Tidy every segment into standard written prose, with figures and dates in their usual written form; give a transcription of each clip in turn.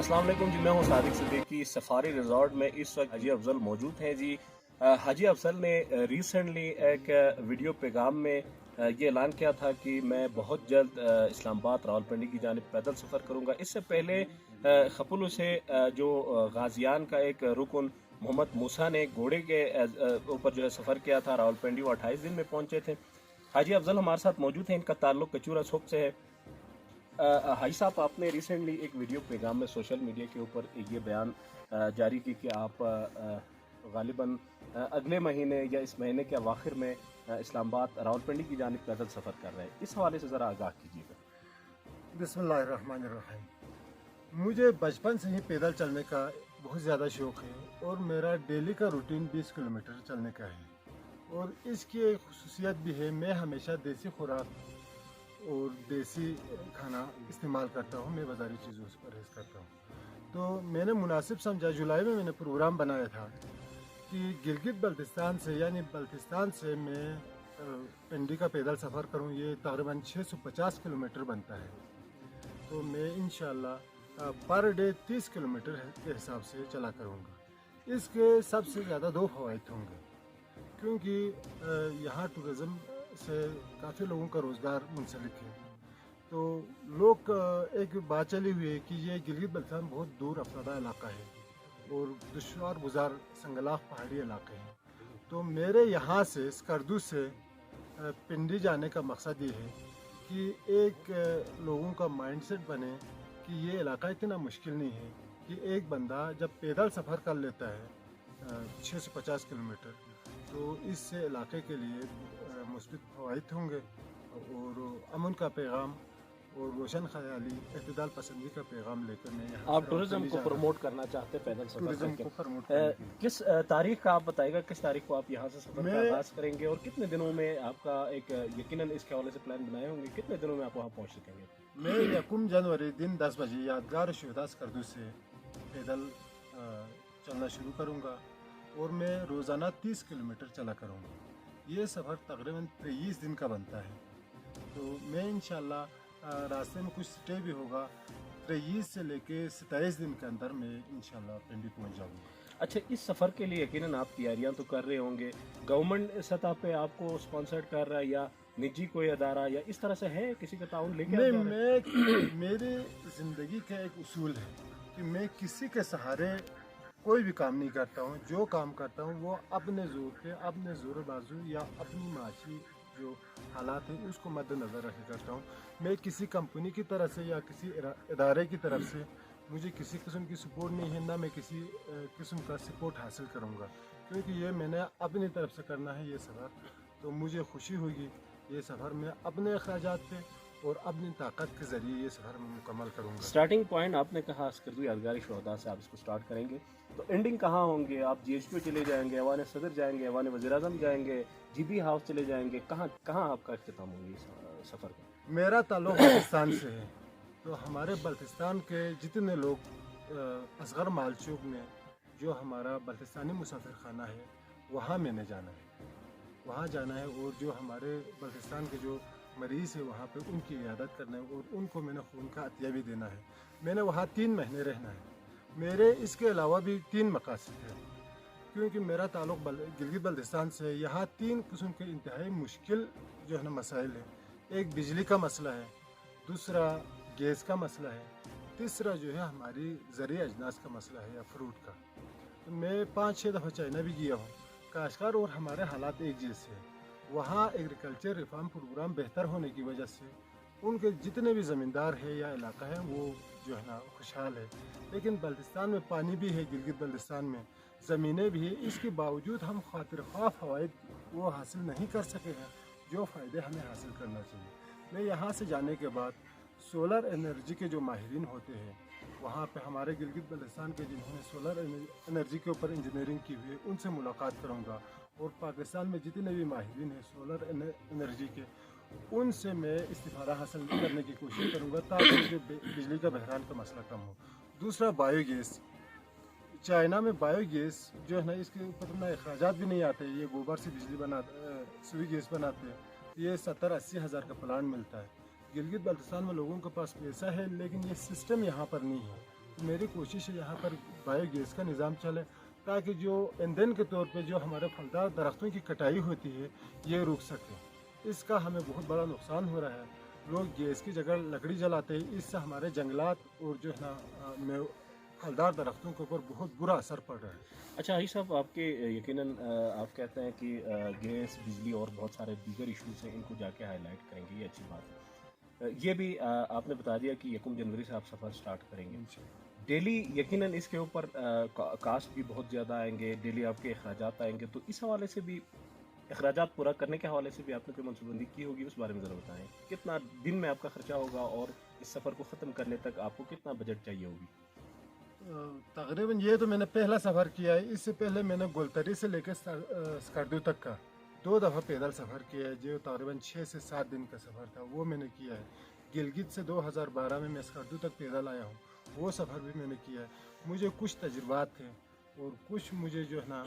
अस्सलाम वालेकुम जी। मैं हूं सादिक सिद्दीकी। सफारी रिजॉर्ट में इस वक्त हाजी अफजल मौजूद हैं जी। हाजी अफजल ने रिसेंटली एक वीडियो पैगाम में ये ऐलान किया था कि मैं बहुत जल्द इस्लामाबाद रावलपिंडी की जानिब पैदल सफ़र करूंगा। इससे पहले खपुल से जो गाजियान का एक रुकन मोहम्मद मूसा ने घोड़े के ऊपर जो है सफ़र किया था रावलपिंडी, वो 28 दिन में पहुंचे थे। हाजी अफजल हमारे साथ मौजूद हैं। इनका ताल्लुक कचूरा सोप से है। हाई साहब, आपने रिसेंटली एक वीडियो पैगाम में सोशल मीडिया के ऊपर ये बयान जारी की कि आप गालिबन अगले महीने या इस महीने के अवाखिर में इस्लामाबाद रावलपिंडी की जानिब पैदल सफ़र कर रहे हैं। इस हवाले से ज़रा आगाह कीजिएगा। बिस्मिल्लाहिर्रहमानिर्रहीम। मुझे बचपन से ही पैदल चलने का बहुत ज़्यादा शौक़ है और मेरा डेली का रूटीन 20 किलोमीटर चलने का है। और इसकी एक खुसूसियत भी है, मैं हमेशा देसी खुराक और देसी खाना इस्तेमाल करता हूँ। मैं बाज़ारी चीज़ों से परहेज़ करता हूँ। तो मैंने मुनासिब समझा, जुलाई में मैंने प्रोग्राम बनाया था कि गिलगित बल्तिस्तान से यानी बल्तिस्तान से मैं पिंडी का पैदल सफ़र करूँ। ये तकरीबन 650 किलोमीटर बनता है। तो मैं इंशाअल्लाह पर डे 30 किलोमीटर के हिसाब से चला करूँगा। इसके सबसे ज़्यादा 2 फ़वाइद होंगे, क्योंकि यहाँ टूरिज़म से काफ़ी लोगों का रोज़गार मुंसलिक है। तो लोग एक बात चली हुई है कि ये गिलगित बल्तिस्तान बहुत दूर अफरादा इलाका है और दुश्वार गुजार संगलाफ पहाड़ी इलाके हैं। तो मेरे यहाँ से स्कर्दू से पिंडी जाने का मकसद ये है कि एक लोगों का माइंडसेट बने कि ये इलाका इतना मुश्किल नहीं है कि एक बंदा जब पैदल सफ़र कर लेता है 6 से 50 किलोमीटर, तो इससे इलाके के लिए मुस्बित फ़वाइद होंगे और अमन का पैगाम और रोशन ख़याली, एतदाल पसंदी का पैगाम लेकर मैं यहाँ आप टूरिज़्म को प्रमोट करना चाहते हैं पैदल सफ़र टूरिज़्म को करके। प्रमोट किस तारीख का आप बताइएगा, किस तारीख को आप यहाँ से सफ़र का आगाज़ करेंगे और कितने दिनों में आपका एक यकीनन इसके हवाले से प्लान बनाए होंगे, कितने दिनों में आप वहाँ पहुँच सकेंगे? मैं 1 जनवरी दिन 10 बजे यादगार शुहदा स्कर्दू से पैदल चलना शुरू करूँगा और मैं रोज़ाना 30 किलोमीटर चला करूँगा। ये सफ़र तकरीबन 23 दिन का बनता है। तो मैं इंशाअल्लाह रास्ते में कुछ स्टे भी होगा। 23 से लेके 27 दिन के अंदर मैं इंशाअल्लाह पिंडी पहुंच जाऊंगा। अच्छा, इस सफ़र के लिए यकीनन आप तैयारियां तो कर रहे होंगे। गवर्नमेंट सतह पे आपको स्पॉन्सर कर रहा है या निजी कोई अदारा या इस तरह से है, किसी का ताउन लेके आप जा रहे हैं? मेरी ज़िंदगी का एक उसूल है कि मैं किसी के सहारे कोई भी काम नहीं करता हूँ। जो काम करता हूँ वो अपने ज़ोर पे, अपने ज़ोर बाजू या अपनी माशी जो हालात हैं उसको मद्देनज़र रख करता हूँ। मैं किसी कंपनी की तरफ से या किसी इदारे की तरफ से मुझे किसी किस्म की सपोर्ट नहीं है, ना मैं किसी किस्म का सपोर्ट हासिल करूँगा, क्योंकि ये मैंने अपनी तरफ से करना है ये सफ़र। तो मुझे खुशी होगी ये सफ़र मैं अपने अखराजात पे और अपनी ताकत के ज़रिए ये सफ़र मुकम्मल करूँगा। स्टार्टिंग पॉइंट आपने कहा स्कर्दू यादगार शुहदा से आप इसको स्टार्ट करेंगे, तो एंडिंग कहाँ होंगे? आप GHQ चले जाएंगे, ऐवान सदर जाएंगे, ऐवान वज़ीर-ए-आज़म जाएंगे, GB हाउस चले जाएंगे, कहाँ कहाँ आपका इख्तिताम होगी इस सफ़र का? मेरा ताल्लुक़ बल्तिस्तान से है, तो हमारे बल्तिस्तान के जितने लोग असगर मालचौक में जो हमारा बल्तिस्तानी मुसाफिर खाना है वहाँ मैंने जाना है, वहाँ जाना है। और जो हमारे बल्तिस्तान के जो मरीज़ है वहाँ पे उनकी इयादत करना है और उनको मैंने खून का अतिया भी देना है। मैंने वहाँ 3 महीने रहना है। मेरे इसके अलावा भी 3 मकासद है, क्योंकि मेरा ताल्लुक़ गिलगित बल्तिस्तान से है। यहाँ 3 किस्म के इंतहाई मुश्किल जो है ना मसाइल है। एक बिजली का मसला है, दूसरा गैस का मसला है, तीसरा जो है हमारी ज़रूरी अजनास का मसला है या फ्रूट का। तो मैं 5-6 दफ़ा चाइना भी गया हूँ। काश्तकार और हमारे हालात एक जैसे हैं। वहाँ एग्रीकल्चर रिफॉर्म प्रोग्राम बेहतर होने की वजह से उनके जितने भी ज़मींदार है या इलाका है वो जो है ना खुशहाल है। लेकिन बल्तिस्तान में पानी भी है, गिलगित बल्तिस्तान में ज़मीनें भी है, इसके बावजूद हम खातिर ख्वाह फ़वाइद वो हासिल नहीं कर सके हैं जो फ़ायदे हमें हासिल करना चाहिए। मैं यहाँ से जाने के बाद सोलर एनर्जी के जो माहिरीन होते हैं वहाँ पे हमारे गिलगित बल्तिस्तान के जिन्होंने सोलर एनर्जी के ऊपर इंजीनियरिंग की हुई है उनसे मुलाकात करूँगा। और पाकिस्तान में जितने भी माहिरीन हैं सोलर एनर्जी के, उनसे मैं इस्तिफ़ादा हासिल करने की कोशिश करूँगा ताकि जो बिजली का बहरान का मसला कम हो। दूसरा बायोगैस। चाइना में बायोगैस जो है ना इसके ऊपर ना अखराजात भी नहीं आते। ये गोबर से बिजली सुई गैस बनाते हैं। ये 70-80 हज़ार का प्लांट मिलता है। गिलगित बल्तिस्तान में लोगों के पास पैसा है लेकिन ये सिस्टम यहाँ पर नहीं है। تو میری کوشش ہے یہاں پر بایو گیس کا نظام چلے تاکہ جو ایندھن کے طور پہ جو ہمارے پھلدار درختوں کی کٹائی ہوتی ہے یہ رک سکے. اس کا ہمیں بہت بڑا نقصان ہو رہا ہے. لوگ گیس کی جگہ لکڑی جلاتے ہیں، اس سے ہمارے جنگلات اور جو ہے نا پھلدار درختوں کے اوپر بہت برا اثر پڑ رہا ہے. اچھا حاجی صاحب، آپ کے یقیناً آپ کہتے ہیں کہ گیس، بجلی اور بہت سارے دیگر ایشوز ہیں، ان کو جا کے ہائی لائٹ کریں گے، یہ اچھی بات ہے. یہ بھی آپ نے بتا دیا کہ 1 جنوری سے آپ سفر سٹارٹ کریں گے. ڈیلی یقیناً اس کے اوپر کاسٹ بھی بہت زیادہ آئیں گے، ڈیلی آپ کے اخراجات آئیں گے، تو اس حوالے سے بھی اخراجات پورا کرنے کے حوالے سے بھی آپ نے کوئی منصوبہ بندی کی ہوگی، اس بارے میں ذرا بتائیں. کتنا دن میں آپ کا خرچہ ہوگا اور اس سفر کو ختم کرنے تک آپ کو کتنا بجٹ چاہیے ہوگی؟ تقریباً یہ تو میں نے پہلا سفر کیا ہے. اس سے پہلے میں نے گولتری سے لے کے اسکردو تک کا 2 دفعہ پیدل سفر کیا ہے، جو تقریباً 6 سے 7 دن کا سفر تھا، وہ میں نے کیا ہے. گلگت سے 2012 میں اسکردو تک پیدل آیا ہوں، وہ سفر بھی میں نے کیا ہے. مجھے کچھ تجربات تھے اور کچھ مجھے جو ہے نا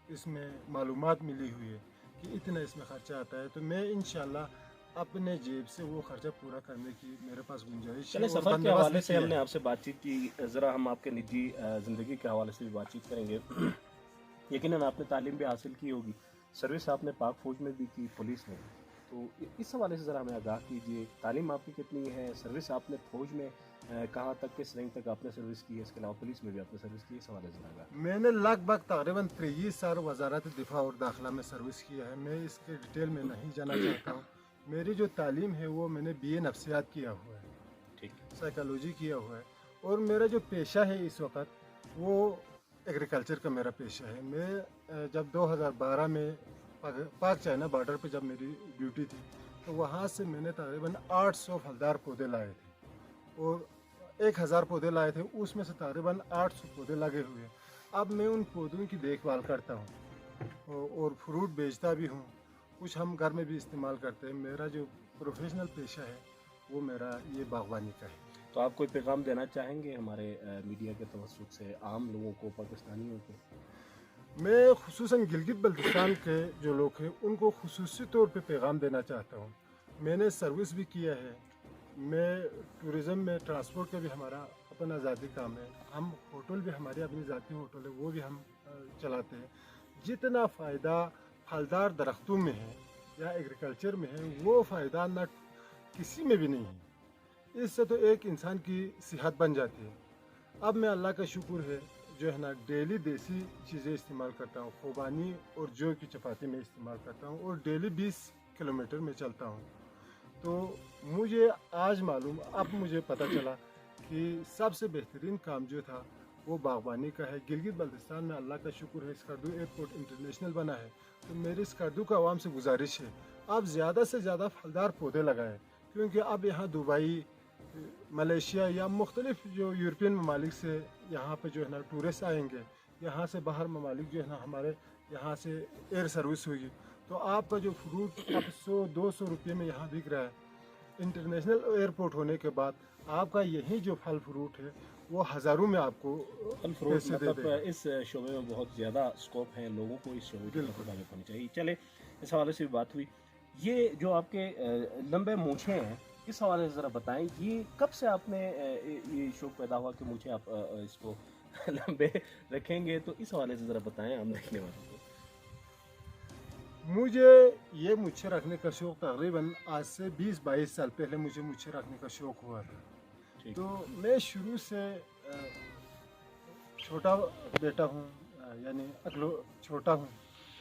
اس میں معلومات ملی ہوئی ہے کہ اتنا اس میں خرچہ آتا ہے. تو میں انشاءاللہ اپنے جیب سے وہ خرچہ پورا کرنے کی میرے پاس گنجائش ہے. چلے سفر کے حوالے سے ہم نے آپ سے بات چیت کی، ذرا ہم آپ کے نجی زندگی کے حوالے سے بھی بات چیت کریں گے. یقیناً آپ نے تعلیم بھی حاصل کی ہوگی، سروس آپ نے پاک فوج میں بھی کی، پولیس میں، تو اس حوالے سے ذرا ہمیں آگاہ کیجیے. تعلیم آپ کی کتنی ہے؟ سروس آپ نے فوج میں کہاں تک، کس رینک تک آپ نے سروس کی ہے؟ اس کے علاوہ پولیس میں بھی آپ نے سروس کی ہے، اس حوالے سے ذرا آگاہ. میں نے لگ بھگ تقریباً 23 سال وزارت دفاع اور داخلہ میں سروس کیا ہے. میں اس کے ڈیٹیل میں نہیں جانا چاہتا ہوں. میری جو تعلیم ہے وہ میں نے BA نفسیات کیا ہوا ہے، ٹھیک، سائیکالوجی کیا ہوا ہے، اور میرا جو پیشہ ہے اس وقت وہ ایگریکلچر کا میرا پیشہ ہے. میں جب 2012 میں پاک چائنا بارڈر پہ جب میری ڈیوٹی تھی تو وہاں سے میں نے تقریباً 800 پھلدار پودے لائے تھے اور 1000 پودے لائے تھے. اس میں سے تقریباً 800 پودے لگے ہوئے ہیں. اب میں ان پودوں کی دیکھ بھال کرتا ہوں اور فروٹ بیچتا بھی ہوں، کچھ ہم گھر میں بھی استعمال کرتے ہیں. میرا جو پروفیشنل پیشہ ہے وہ میرا یہ باغبانی کا ہے. تو آپ کوئی پیغام دینا چاہیں گے ہمارے میڈیا کے توسط سے عام لوگوں کو، پاکستانیوں کو؟ میں خصوصاً گلگت بلتستان کے جو لوگ ہیں ان کو خصوصی طور پہ پیغام دینا چاہتا ہوں. میں نے سروس بھی کیا ہے، میں ٹورزم میں ٹرانسپورٹ کا بھی ہمارا اپنا ذاتی کام ہے. ہم ہوٹل بھی، ہماری اپنی ذاتی ہوٹل ہے، وہ بھی ہم چلاتے ہیں. جتنا فائدہ پھلدار درختوں میں ہے یا ایگریکلچر میں ہے وہ فائدہ نہ کسی میں بھی نہیں ہے. اس سے تو ایک انسان کی صحت بن جاتی ہے. اب میں اللہ کا شکر ہے جو ہے نا ڈیلی دیسی چیزیں استعمال کرتا ہوں. خوبانی اور جو کی چپاتی میں استعمال کرتا ہوں اور ڈیلی 20 کلومیٹر میں چلتا ہوں. تو مجھے آج معلوم، اب مجھے پتہ چلا کہ سب سے بہترین کام جو تھا وہ باغبانی کا ہے. گلگت بلتستان میں اللہ کا شکر ہے اسکردو ایئرپورٹ انٹرنیشنل بنا ہے. تو میری اسکردو کا عوام سے گزارش ہے آپ زیادہ سے زیادہ پھلدار پودے لگائیں، کیونکہ اب یہاں دبئی، ملیشیا یا مختلف جو یورپین ممالک سے یہاں پہ جو ہے نا ٹورسٹ آئیں گے. یہاں سے باہر ممالک جو ہے نا ہمارے یہاں سے ایئر سروس ہوگی، تو آپ کا جو فروٹ اب 100-200 روپے میں یہاں بک رہا ہے. انٹرنیشنل ایئرپورٹ ہونے کے بعد آپ کا یہی جو پھل فروٹ ہے وہ ہزاروں میں آپ کو پھل فروٹ پیسے دے مطلب دے. اس شعبے میں بہت زیادہ اسکوپ ہے، لوگوں کو اس شعبے کی طرف راغب ہونی چاہیے. چلے اس حوالے سے بھی بات ہوئی. یہ جو آپ کے لمبے مونچھیں ہیں، اس حوالے سے ذرا بتائیں، یہ کب سے آپ نے یہ شوق پیدا ہوا کہ مجھے آپ اس کو لمبے رکھیں گے؟ تو اس حوالے سے ذرا بتائیں ہم دیکھنے والوں کو. مجھے یہ مچھر رکھنے کا شوق تقریباً آج سے 20-22 سال پہلے مجھے مچھر رکھنے کا شوق ہوا تھا. تو میں شروع سے چھوٹا بیٹا ہوں، یعنی چھوٹا ہوں،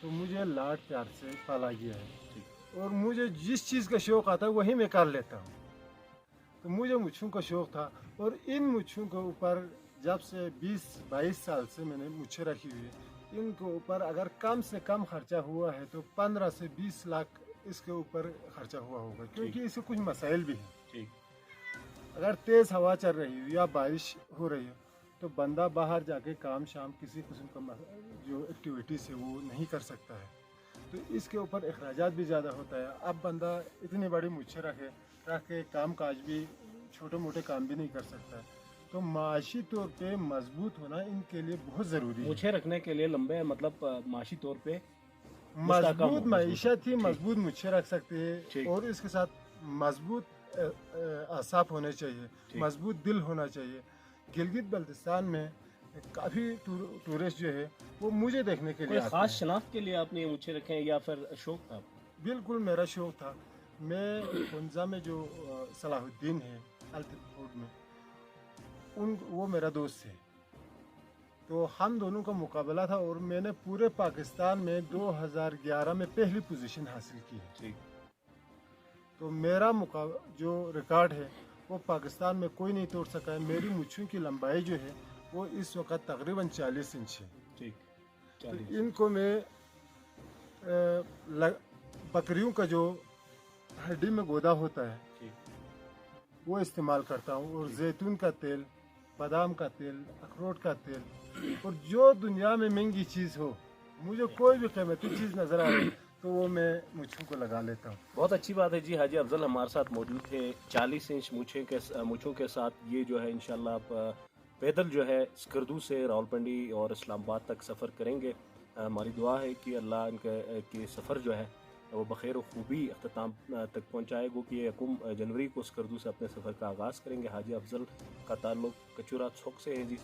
تو مجھے لاڈ پیار سے پالا گیا ہے اور مجھے جس چیز کا شوق آتا ہے وہی میں کر لیتا ہوں. تو مجھے مچھوں کا شوق تھا اور ان مچھوں کے اوپر جب سے 20-22 سال سے میں نے مچھیں رکھی ہوئی ہے. ان کے اوپر اگر کم سے کم خرچہ ہوا ہے تو 15 سے 20 لاکھ اس کے اوپر خرچہ ہوا ہوگا، کیونکہ اس سے کچھ مسائل بھی ہیں. اگر تیز ہوا چل رہی ہو یا بارش ہو رہی ہو تو بندہ باہر جا کے کام شام کسی قسم کا جو ایکٹیویٹیز ہے وہ نہیں کر سکتا ہے. تو اس کے اوپر اخراجات بھی زیادہ ہوتا ہے. اب بندہ اتنی بڑی مچھیں رکھ کے کام کاج بھی، چھوٹے موٹے کام بھی نہیں کر سکتا ہے. تو معاشی طور پہ مضبوط ہونا ان کے لیے بہت ضروری ہے. مچھیں رکھنے کے لیے لمبے مطلب معاشی طور پہ مضبوط معیشت ہی مضبوط مچھیں رکھ سکتے ہیں، اور اس کے ساتھ مضبوط اعصاب ہونے چاہیے، مضبوط دل ہونا چاہیے. गिलगित बल्तिस्तान में काफ़ी टूरिस्ट जो है वो मुझे देखने के लिए कोई आते खास हैं। शनाख्त के लिए आपने ये मूछें रखे हैं या फिर शौक था? बिल्कुल मेरा शौक था। मैं हुंजा में जो सलाहुद्दीन है अल्तिफ फूड में, वो मेरा दोस्त है, तो हम दोनों का मुकाबला था और मैंने पूरे पाकिस्तान में 2011 में पहली पोजीशन हासिल की है। ठीक। तो मेरा जो रिकॉर्ड है वो पाकिस्तान में कोई नहीं तोड़ सका है। मेरी मूंछों की लंबाई जो है वो इस वक्त तकरीबन 40 इंच है। ठीक। तो 40। इनको मैं बकरियों का जो हड्डी में गोदा होता है ठीक। वो इस्तेमाल करता हूँ, और जैतून का तेल, बादाम का तेल, अखरोट का तेल, और जो दुनिया में महंगी चीज़ हो, मुझे कोई भी कीमती चीज़ नज़र आ रही तो वो मैं मूंछों को लगा लेता हूँ। बहुत अच्छी बात है जी। हाजी अफजल हमारे साथ मौजूद थे 40 इंच मूछों के साथ। ये जो है इंशाल्लाह आप पैदल जो है स्कर्दू से रावलपिंडी और इस्लामाबाद तक सफ़र करेंगे। हमारी दुआ है कि अल्लाह इनके सफ़र जो है वो बखैर व खूबी अख्ताम तक पहुँचाएगा कि ये 1 जनवरी को स्कर्दू से अपने सफ़र का आगाज़ करेंगे। हाजी अफजल का ताल्लुक़ कचूरा छोक से है जी।